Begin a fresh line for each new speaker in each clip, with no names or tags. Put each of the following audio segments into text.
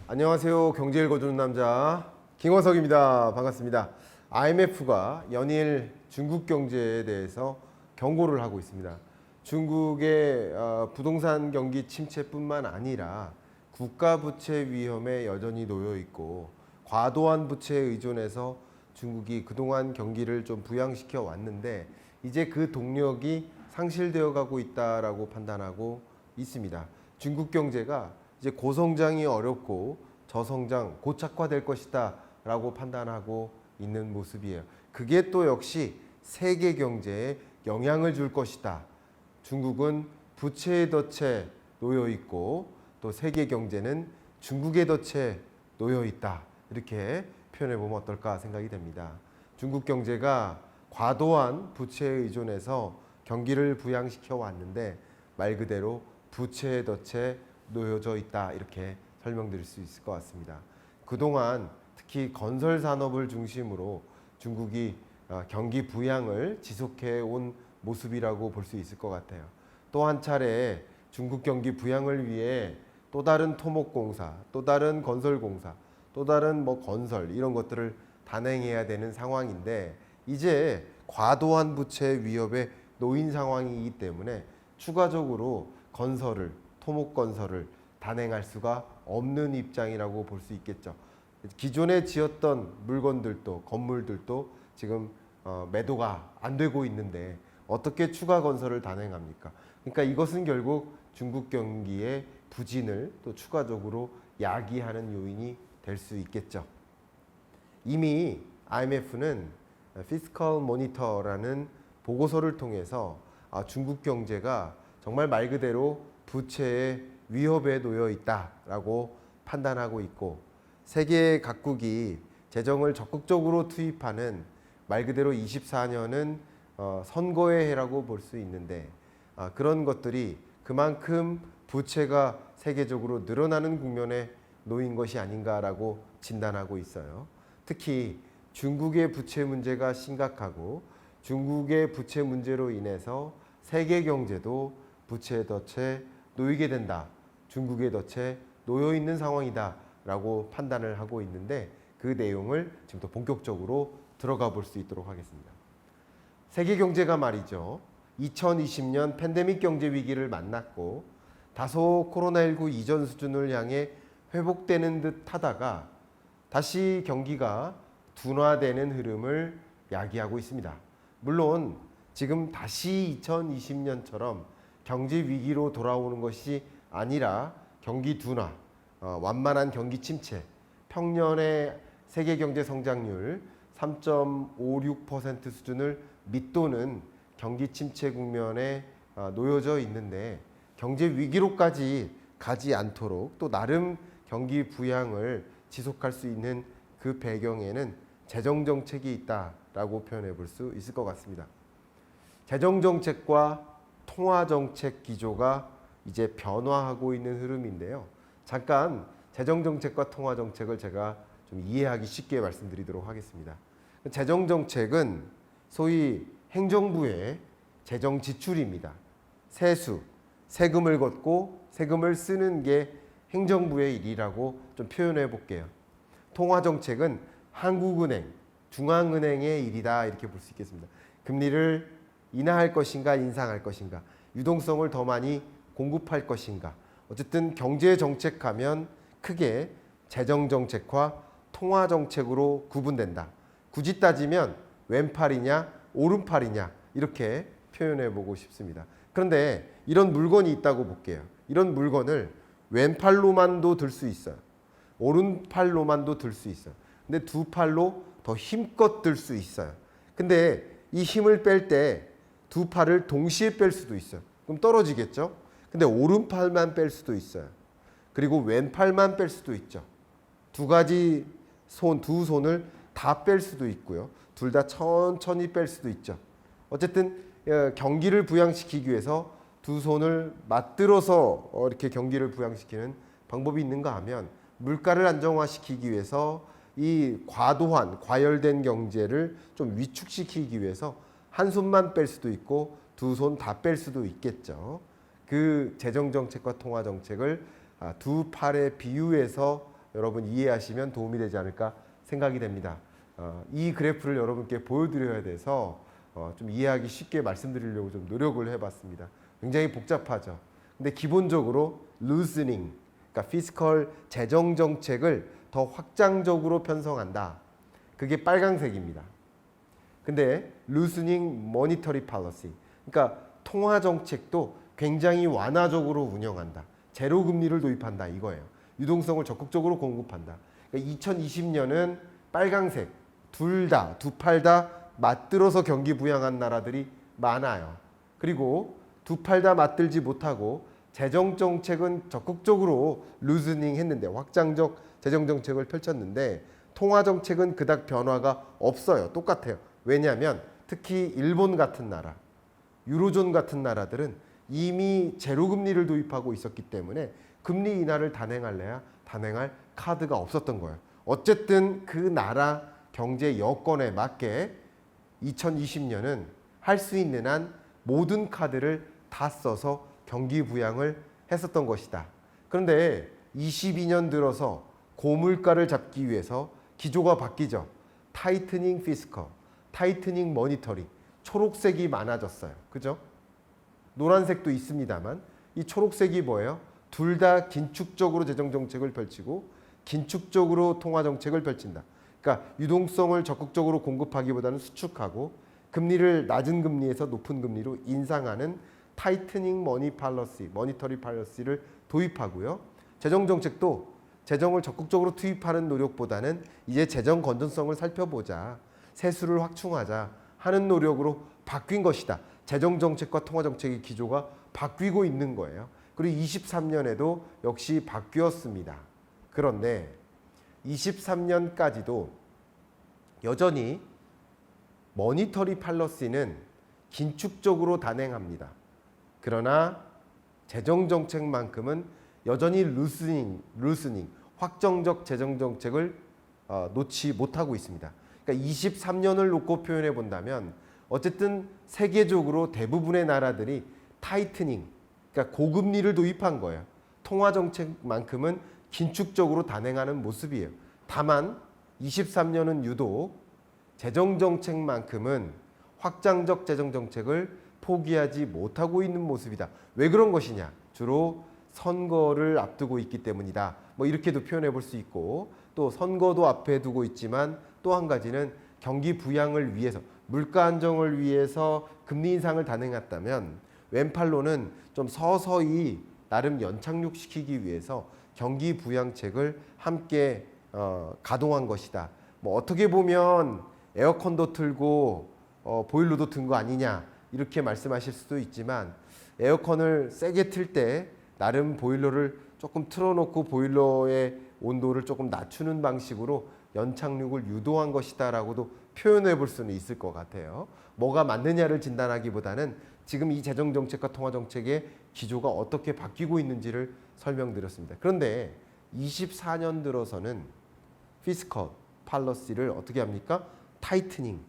안녕하세요. 경제 읽어주는 남자 김원석입니다. 반갑습니다. IMF가 연일 중국 경제에 대해서 경고를 하고 있습니다. 중국의 부동산 경기 침체뿐만 아니라 국가 부채 위험에 여전히 놓여 있고 과도한 부채에 의존해서 중국이 그동안 경기를 좀 부양시켜 왔는데 이제 그 동력이 상실되어 가고 있다라고 판단하고 있습니다. 중국 경제가 이제 고성장이 어렵고 저성장, 고착화될 것이다 라고 판단하고 있는 모습이에요. 그게 또 역시 세계 경제에 영향을 줄 것이다. 중국은 부채의 덫에 놓여 있고 또 세계 경제는 중국의 덫에 놓여 있다. 이렇게 표현해 보면 어떨까 생각이 됩니다. 중국 경제가 과도한 부채에 의존해서 경기를 부양시켜 왔는데 말 그대로 부채의 덫에 놓여져 있다. 이렇게 설명드릴 수 있을 것 같습니다. 그동안 특히 건설 산업을 중심으로 중국이 경기 부양을 지속해 온 모습이라고 볼 수 있을 것 같아요. 또 한 차례 중국 경기 부양을 위해 또 다른 토목공사, 또 다른 건설공사, 또 다른 건설 이런 것들을 단행해야 되는 상황인데 이제 과도한 부채 위협에 놓인 상황이기 때문에 추가적으로 건설을, 토목건설을 단행할 수가 없는 입장이라고 볼 수 있겠죠. 기존에 지었던 물건들도 건물들도 지금 매도가 안 되고 있는데 어떻게 추가 건설을 단행합니까? 그러니까 이것은 결국 중국 경기의 부진을 또 추가적으로 야기하는 요인이 될 수 있겠죠. 이미 IMF는 피스컬 모니터라는 보고서를 통해서 중국 경제가 정말 말 그대로 부채의 위협에 놓여 있다라고 판단하고 있고 세계 각국이 재정을 적극적으로 투입하는 말 그대로 24년은 선거의 해라고 볼 수 있는데 그런 것들이 그만큼 부채가 세계적으로 늘어나는 국면에 놓인 것이 아닌가라고 진단하고 있어요. 특히 중국의 부채 문제가 심각하고 중국의 부채 문제로 인해서 세계 경제도 부채의 덫에 놓이게 된다. 중국의 덫에 놓여 있는 상황이다 라고 판단을 하고 있는데 그 내용을 지금 더 본격적으로 들어가 볼 수 있도록 하겠습니다. 세계 경제가 말이죠. 2020년 팬데믹 경제 위기를 만났고 다소 코로나19 이전 수준을 향해 회복되는 듯 하다가 다시 경기가 둔화되는 흐름을 야기하고 있습니다. 물론 지금 다시 2020년처럼 경제 위기로 돌아오는 것이 아니라 경기 둔화, 완만한 경기 침체, 평년의 세계 경제 성장률 3.56% 수준을 밑도는 경기 침체 국면에 놓여져 있는데 경제 위기로까지 가지 않도록 또 나름 경기 부양을 지속할 수 있는 그 배경에는 재정 정책이 있다라고 표현해 볼 수 있을 것 같습니다. 재정 정책과 통화 정책 기조가 이제 변화하고 있는 흐름인데요. 잠깐 재정 정책과 통화 정책을 제가 좀 이해하기 쉽게 말씀드리도록 하겠습니다. 재정 정책은 소위 행정부의 재정 지출입니다. 세수, 세금을 걷고 세금을 쓰는 게 행정부의 일이라고 좀 표현해 볼게요. 통화 정책은 한국은행, 중앙은행의 일이다 이렇게 볼 수 있겠습니다. 금리를 인하할 것인가 인상할 것인가, 유동성을 더 많이 공급할 것인가. 어쨌든 경제 정책하면 크게 재정 정책과 통화 정책으로 구분된다. 굳이 따지면 왼팔이냐 오른팔이냐 이렇게 표현해 보고 싶습니다. 그런데 이런 물건이 있다고 볼게요. 이런 물건을 왼팔로만도 들 수 있어요. 오른팔로만도 들 수 있어요. 근데 두 팔로 더 힘껏 들 수 있어요. 근데 이 힘을 뺄 때 두 팔을 동시에 뺄 수도 있어요. 그럼 떨어지겠죠? 근데 오른팔만 뺄 수도 있어요. 그리고 왼팔만 뺄 수도 있죠. 두 가지 두 손을 다 뺄 수도 있고요. 둘 다 천천히 뺄 수도 있죠. 어쨌든 경기를 부양시키기 위해서 두 손을 맞들어서 이렇게 경기를 부양시키는 방법이 있는가 하면 물가를 안정화시키기 위해서 이 과도한 과열된 경제를 좀 위축시키기 위해서 한 손만 뺄 수도 있고 두 손 다 뺄 수도 있겠죠. 그 재정 정책과 통화 정책을 두 팔에 비유해서 여러분 이해하시면 도움이 되지 않을까 생각이 됩니다. 이 그래프를 여러분께 보여드려야 돼서 좀 이해하기 쉽게 말씀드리려고 좀 노력을 해봤습니다. 굉장히 복잡하죠. 근데 기본적으로 loosening, 그러니까 피스컬 재정 정책을 더 확장적으로 편성한다. 그게 빨강색입니다. 근데 loosening monetary policy, 그러니까 통화 정책도 굉장히 완화적으로 운영한다. 제로 금리를 도입한다 이거예요. 유동성을 적극적으로 공급한다. 그러니까 2020년은 빨강색 두 팔 다 맞들어서 경기 부양한 나라들이 많아요. 그리고 두 팔 다 맞들지 못하고 재정 정책은 적극적으로 루즈닝 했는데 확장적 재정 정책을 펼쳤는데 통화 정책은 그닥 변화가 없어요. 똑같아요. 왜냐하면 특히 일본 같은 나라, 유로존 같은 나라들은 이미 제로 금리를 도입하고 있었기 때문에 금리 인하를 단행할래야 단행할 카드가 없었던 거예요. 어쨌든 그 나라 경제 여건에 맞게 2020년은 할 수 있는 한 모든 카드를 다 써서 경기 부양을 했었던 것이다. 그런데 22년 들어서 고물가를 잡기 위해서 기조가 바뀌죠. 타이트닝 피스컬, 타이트닝 머니터리, 초록색이 많아졌어요. 그죠? 노란색도 있습니다만 이 초록색이 뭐예요? 둘 다 긴축적으로 재정 정책을 펼치고 긴축적으로 통화 정책을 펼친다. 그러니까 유동성을 적극적으로 공급하기보다는 수축하고 금리를 낮은 금리에서 높은 금리로 인상하는 타이트닝 머니터리 팔러시를 도입하고요. 재정 정책도 재정을 적극적으로 투입하는 노력보다는 이제 재정 건전성을 살펴보자, 세수를 확충하자 하는 노력으로 바뀐 것이다. 재정 정책과 통화 정책의 기조가 바뀌고 있는 거예요. 그리고 23년에도 역시 바뀌었습니다. 그런데 23년까지도 여전히 머니터리 팔러시는 긴축적으로 단행합니다. 그러나 재정 정책만큼은 여전히 루스닝, 확정적 재정 정책을 놓지 못하고 있습니다. 그러니까 23년을 놓고 표현해 본다면 어쨌든 세계적으로 대부분의 나라들이 타이트닝, 그러니까 고금리를 도입한 거예요. 통화 정책만큼은 긴축적으로 단행하는 모습이에요. 다만 23년은 유독 재정 정책만큼은 확장적 재정 정책을 포기하지 못하고 있는 모습이다. 왜 그런 것이냐? 주로 선거를 앞두고 있기 때문이다. 뭐 이렇게도 표현해 볼 수 있고, 또 선거도 앞에 두고 있지만 또 한 가지는 경기 부양을 위해서, 물가 안정을 위해서 금리 인상을 단행했다면 왼팔로는 좀 서서히 나름 연착륙시키기 위해서 경기 부양책을 함께 가동한 것이다. 뭐 어떻게 보면 에어컨도 틀고 보일러도 튼 거 아니냐 이렇게 말씀하실 수도 있지만, 에어컨을 세게 틀 때 나름 보일러를 조금 틀어놓고 보일러의 온도를 조금 낮추는 방식으로 연착륙을 유도한 것이다 라고도 표현해 볼 수는 있을 것 같아요. 뭐가 맞느냐를 진단하기보다는 지금 이 재정정책과 통화정책의 기조가 어떻게 바뀌고 있는지를 설명드렸습니다. 그런데 24년 들어서는 피스컬 팔러시를 어떻게 합니까? 타이트닝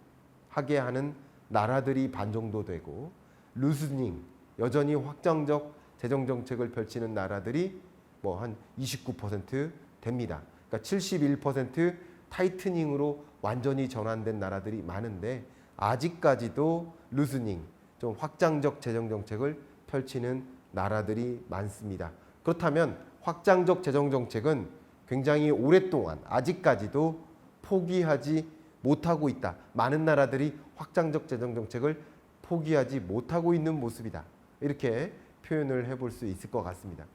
하게 하는 나라들이 반 정도 되고, 루스닝, 여전히 확장적 재정정책을 펼치는 나라들이 뭐 한 29% 됩니다. 그러니까 71% 타이트닝으로 완전히 전환된 나라들이 많은데, 아직까지도 루스닝, 좀 확장적 재정정책을 펼치는 나라들이 많습니다. 그렇다면 확장적 재정정책은 굉장히 오랫동안 아직까지도 포기하지 못하고 있다. 많은 나라들이 확장적 재정정책을 포기하지 못하고 있는 모습이다. 이렇게 표현을 해볼 수 있을 것 같습니다.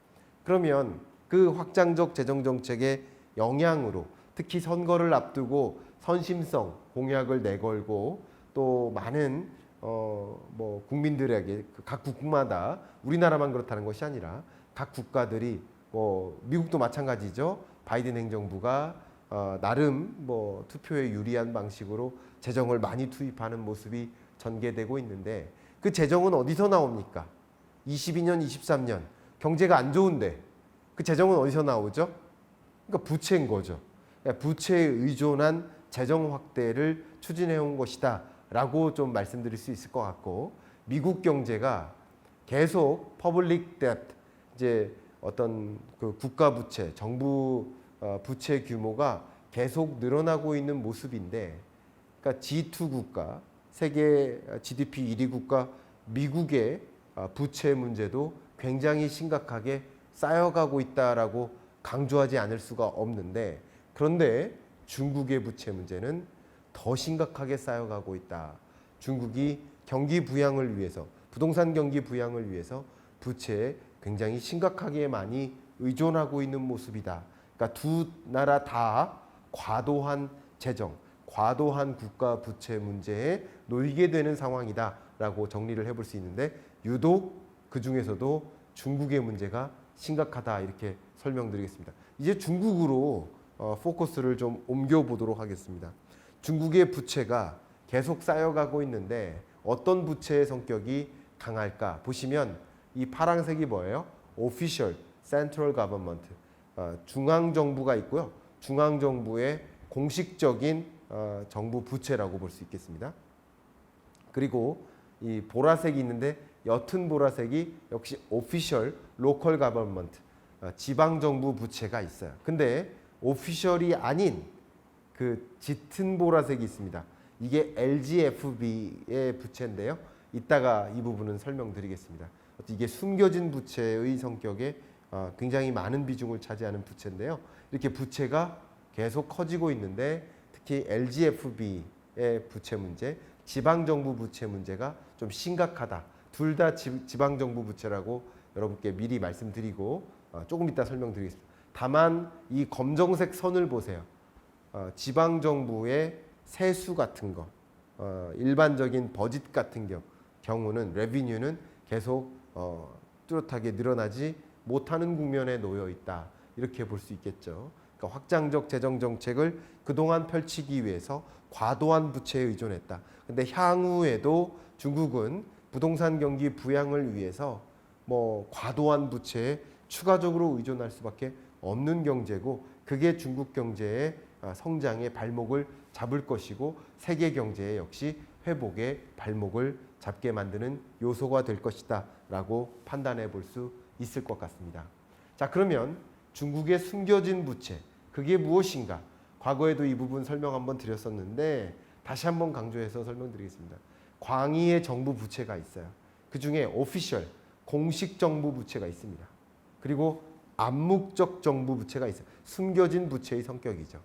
그러면 그 확장적 재정정책의 영향으로 특히 선거를 앞두고 선심성 공약을 내걸고 또 많은 뭐 국민들에게 각 국마다, 우리나라만 그렇다는 것이 아니라 각 국가들이 뭐 미국도 마찬가지죠. 바이든 행정부가 나름 뭐 투표에 유리한 방식으로 재정을 많이 투입하는 모습이 전개되고 있는데, 그 재정은 어디서 나옵니까? 22년, 23년 경제가 안 좋은데 그 재정은 어디서 나오죠? 그러니까 부채인 거죠. 그러니까 부채에 의존한 재정 확대를 추진해 온 것이다 라고 좀 말씀드릴 수 있을 것 같고, 미국 경제가 계속 퍼블릭 뎁트, 이제 어떤 그 국가 부채, 정부 부채 규모가 계속 늘어나고 있는 모습인데, 그러니까 G2 국가, 세계 GDP 1위 국가 미국의 부채 문제도 굉장히 심각하게 쌓여가고 있다라고 강조하지 않을 수가 없는데, 그런데 중국의 부채 문제는 더 심각하게 쌓여가고 있다. 중국이 경기 부양을 위해서, 부동산 경기 부양을 위해서 부채에 굉장히 심각하게 많이 의존하고 있는 모습이다. 그러니까 두 나라 다 과도한 재정, 과도한 국가 부채 문제에 놓이게 되는 상황이다라고 정리를 해볼 수 있는데, 유독 그 중에서도 중국의 문제가 심각하다, 이렇게 설명드리겠습니다. 이제 중국으로 포커스를 좀 옮겨보도록 하겠습니다. 중국의 부채가 계속 쌓여가고 있는데 어떤 부채의 성격이 강할까 보시면, 이 파란색이 뭐예요? Official Central Government, 중앙정부가 있고요. 중앙정부의 공식적인 정부 부채라고 볼 수 있겠습니다. 그리고 이 보라색이 있는데, 옅은 보라색이 역시 Official Local Government, 지방정부 부채가 있어요. 근데 오피셜이 아닌 그 짙은 보라색이 있습니다. 이게 LGFB의 부채인데요. 이따가 이 부분은 설명드리겠습니다. 이게 숨겨진 부채의 성격에 굉장히 많은 비중을 차지하는 부채인데요. 이렇게 부채가 계속 커지고 있는데, 특히 LGFB의 부채 문제, 지방정부 부채 문제가 좀 심각하다. 둘 다 지방정부 부채라고 여러분께 미리 말씀드리고 조금 이따 설명드리겠습니다. 다만 이 검정색 선을 보세요. 지방정부의 세수 같은 거, 일반적인 버짓 같은 경우는, 레비뉴는 계속 뚜렷하게 늘어나지 못하는 국면에 놓여 있다, 이렇게 볼 수 있겠죠. 그러니까 확장적 재정 정책을 그동안 펼치기 위해서 과도한 부채에 의존했다. 근데 향후에도 중국은 부동산 경기 부양을 위해서 과도한 부채에 추가적으로 의존할 수밖에 없는 경제고, 그게 중국 경제의 성장의 발목을 잡을 것이고, 세계 경제의 역시 회복의 발목을 잡게 만드는 요소가 될 것이다 라고 판단해 볼 수 있을 것 같습니다. 자, 그러면 중국의 숨겨진 부채, 그게 무엇인가? 과거에도 이 부분 설명 한번 드렸었는데 다시 한번 강조해서 설명드리겠습니다. 광의의 정부 부채가 있어요. 그 중에 오피셜, 공식 정부 부채가 있습니다. 그리고 암묵적 정부 부채가 있어요. 숨겨진 부채의 성격이죠.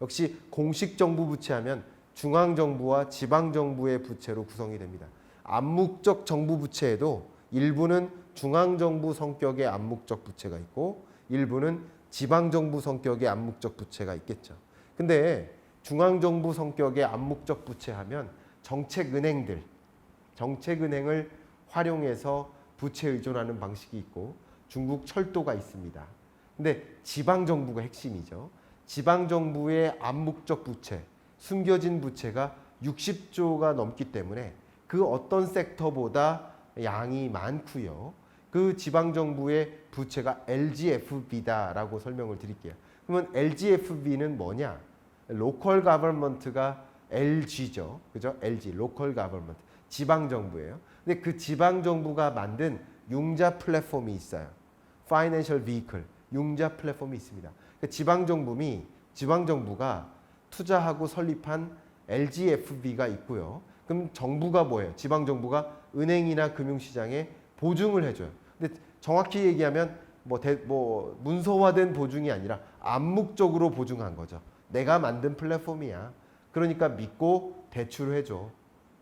역시 공식 정부 부채하면 중앙정부와 지방정부의 부채로 구성이 됩니다. 암묵적 정부 부채에도 일부는 중앙정부 성격의 암묵적 부채가 있고, 일부는 지방정부 성격의 암묵적 부채가 있겠죠. 근데 중앙정부 성격의 암묵적 부채하면 정책은행을 활용해서 부채 의존하는 방식이 있고, 중국 철도가 있습니다. 근데 지방정부가 핵심이죠. 지방정부의 암묵적 부채, 숨겨진 부채가 60조가 넘기 때문에 그 어떤 섹터보다 양이 많고요. 그 지방정부의 부채가 LGFB다라고 설명을 드릴게요. 그러면 LGFB는 뭐냐? 로컬 가버먼트가 LG죠. 그죠? LG, 로컬 가버먼트. 지방정부예요. 근데 그 지방정부가 만든 융자 플랫폼이 있어요. 파이낸셜 비클, 융자 플랫폼이 있습니다. 지방정부가 투자하고 설립한 LGFB가 있고요. 그럼 정부가 뭐예요? 지방정부가 은행이나 금융시장에 보증을 해줘요. 근데 정확히 얘기하면 문서화된 보증이 아니라 암묵적으로 보증한 거죠. 내가 만든 플랫폼이야. 그러니까 믿고 대출해줘.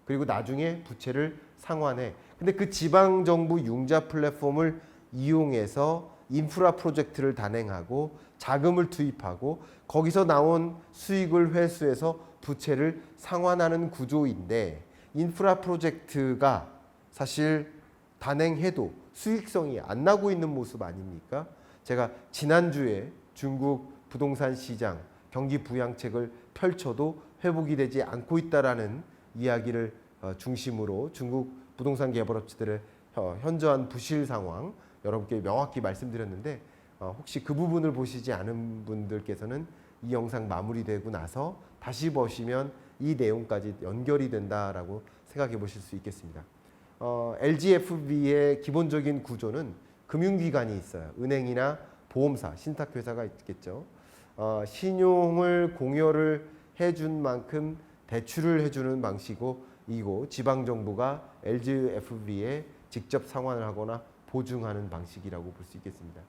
그리고 나중에 부채를 상환해. 근데 그 지방정부 융자 플랫폼을 이용해서 인프라 프로젝트를 단행하고 자금을 투입하고 거기서 나온 수익을 회수해서 부채를 상환하는 구조인데, 인프라 프로젝트가 사실 단행해도 수익성이 안 나고 있는 모습 아닙니까? 제가 지난주에 중국 부동산 시장 경기 부양책을 펼쳐도 회복이 되지 않고 있다라는 이야기를 중심으로 중국 부동산 개발업체들의 현저한 부실 상황 여러분께 명확히 말씀드렸는데, 혹시 그 부분을 보시지 않은 분들께서는 이 영상 마무리되고 나서 다시 보시면 이 내용까지 연결이 된다라고 생각해 보실 수 있겠습니다. LGFV의 기본적인 구조는 금융기관이 있어요. 은행이나 보험사, 신탁회사가 있겠죠. 신용을 공여를 해준 만큼 대출을 해주는 방식이고 지방정부가 LGFV에 직접 상환을 하거나 보증하는 방식이라고 볼 수 있겠습니다.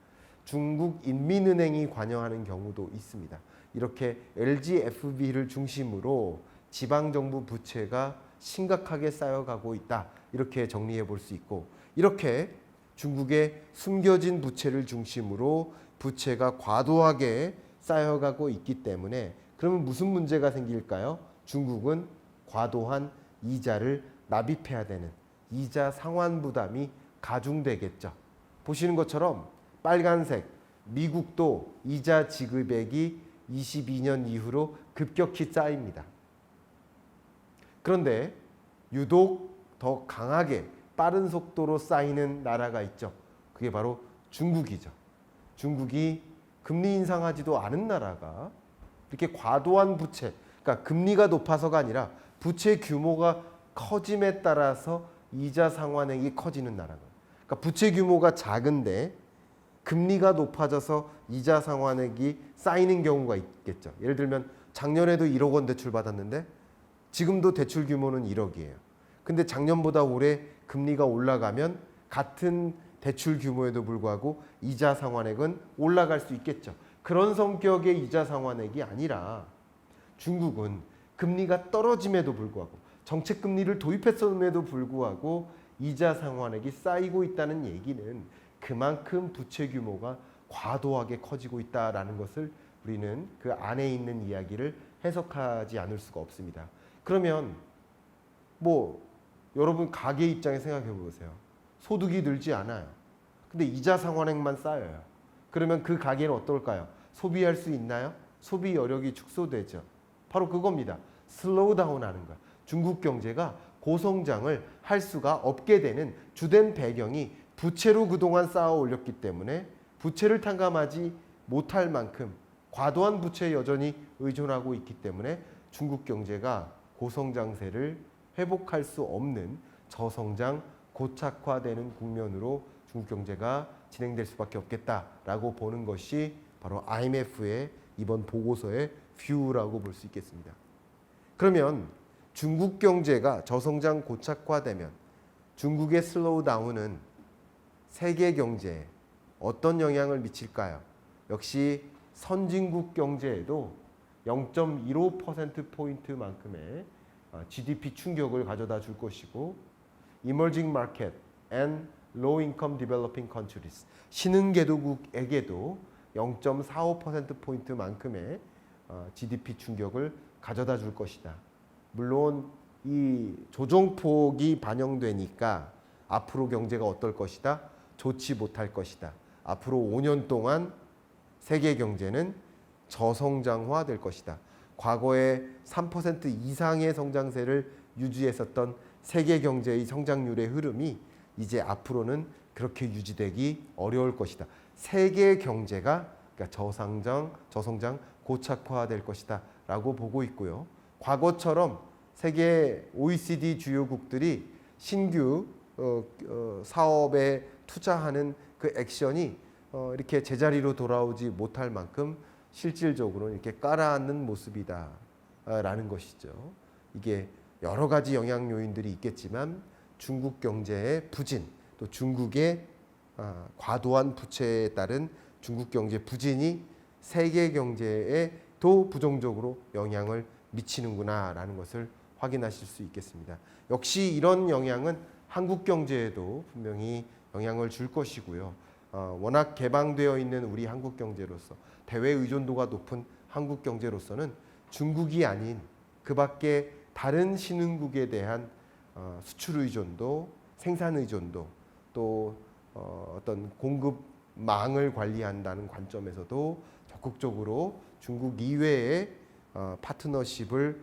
중국 인민은행이 관여하는 경우도 있습니다. 이렇게 LGFV를 중심으로 지방정부 부채가 심각하게 쌓여가고 있다. 이렇게 정리해 볼 수 있고, 이렇게 중국의 숨겨진 부채를 중심으로 부채가 과도하게 쌓여가고 있기 때문에 그러면 무슨 문제가 생길까요? 중국은 과도한 이자를 납입해야 되는 이자 상환 부담이 가중되겠죠. 보시는 것처럼 빨간색 미국도 이자 지급액이 22년 이후로 급격히 쌓입니다. 그런데 유독 더 강하게 빠른 속도로 쌓이는 나라가 있죠. 그게 바로 중국이죠. 중국이 금리 인상하지도 않은 나라가 이렇게 과도한 부채, 그러니까 금리가 높아서가 아니라 부채 규모가 커짐에 따라서 이자 상환액이 커지는 나라가. 그러니까 부채 규모가 작은데 금리가 높아져서 이자 상환액이 쌓이는 경우가 있겠죠. 예를 들면 작년에도 1억 원 대출 받았는데 지금도 대출 규모는 1억이에요. 근데 작년보다 올해 금리가 올라가면 같은 대출 규모에도 불구하고 이자 상환액은 올라갈 수 있겠죠. 그런 성격의 이자 상환액이 아니라 중국은 금리가 떨어짐에도 불구하고 정책 금리를 도입했음에도 불구하고 이자 상환액이 쌓이고 있다는 얘기는 그만큼 부채 규모가 과도하게 커지고 있다라는 것을 우리는 그 안에 있는 이야기를 해석하지 않을 수가 없습니다. 그러면 여러분 가게 입장에 생각해 보세요. 소득이 늘지 않아요. 근데 이자 상환액만 쌓여요. 그러면 그 가게는 어떨까요? 소비할 수 있나요? 소비 여력이 축소되죠. 바로 그겁니다. 슬로우 다운 하는 거야. 중국 경제가 고성장을 할 수가 없게 되는 주된 배경이 부채로 그동안 쌓아 올렸기 때문에 부채를 탕감하지 못할 만큼 과도한 부채에 여전히 의존하고 있기 때문에 중국 경제가 고성장세를 회복할 수 없는 저성장 고착화되는 국면으로 중국 경제가 진행될 수밖에 없겠다라고 보는 것이 바로 IMF의 이번 보고서의 뷰라고 볼 수 있겠습니다. 그러면 중국 경제가 저성장 고착화되면 중국의 슬로우 다운은 세계 경제에 어떤 영향을 미칠까요? 역시 선진국 경제에도 0.15%포인트만큼의 GDP 충격을 가져다 줄 것이고 Emerging Market and Low Income Developing Countries 신흥개도국에게도 0.45%포인트만큼의 GDP 충격을 가져다 줄 것이다. 물론 이 조정폭이 반영되니까 앞으로 경제가 어떨 것이다? 좋지 못할 것이다. 앞으로 5년 동안 세계 경제는 저성장화될 것이다. 과거에 3% 이상의 성장세를 유지했었던 세계 경제의 성장률의 흐름이 이제 앞으로는 그렇게 유지되기 어려울 것이다. 세계 경제가 그러니까 저성장 고착화될 것이다 라고 보고 있고요. 과거처럼 세계 OECD 주요국들이 신규 사업에 투자하는 그 액션이 이렇게 제자리로 돌아오지 못할 만큼 실질적으로 이렇게 깔아앉는 모습이다라는 것이죠. 이게 여러 가지 영향 요인들이 있겠지만 중국 경제의 부진, 또 중국의 과도한 부채에 따른 중국 경제 부진이 세계 경제에도 부정적으로 영향을 미치는구나라는 것을 확인하실 수 있겠습니다. 역시 이런 영향은 한국 경제에도 분명히 영향을 줄 것이고요. 워낙 개방되어 있는 우리 한국 경제로서 대외 의존도가 높은 한국 경제로서는 중국이 아닌 그 밖에 다른 신흥국에 대한 수출 의존도, 생산 의존도, 또 어떤 공급망을 관리한다는 관점에서도 적극적으로 중국 이외의 파트너십을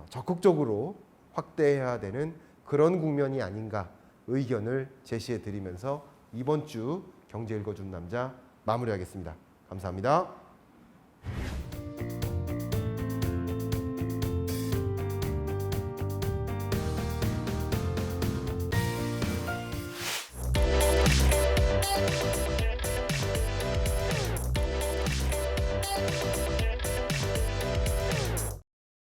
적극적으로 확대해야 되는 그런 국면이 아닌가 의견을 제시해 드리면서 이번 주 경제 읽어준 남자 마무리하겠습니다. 감사합니다.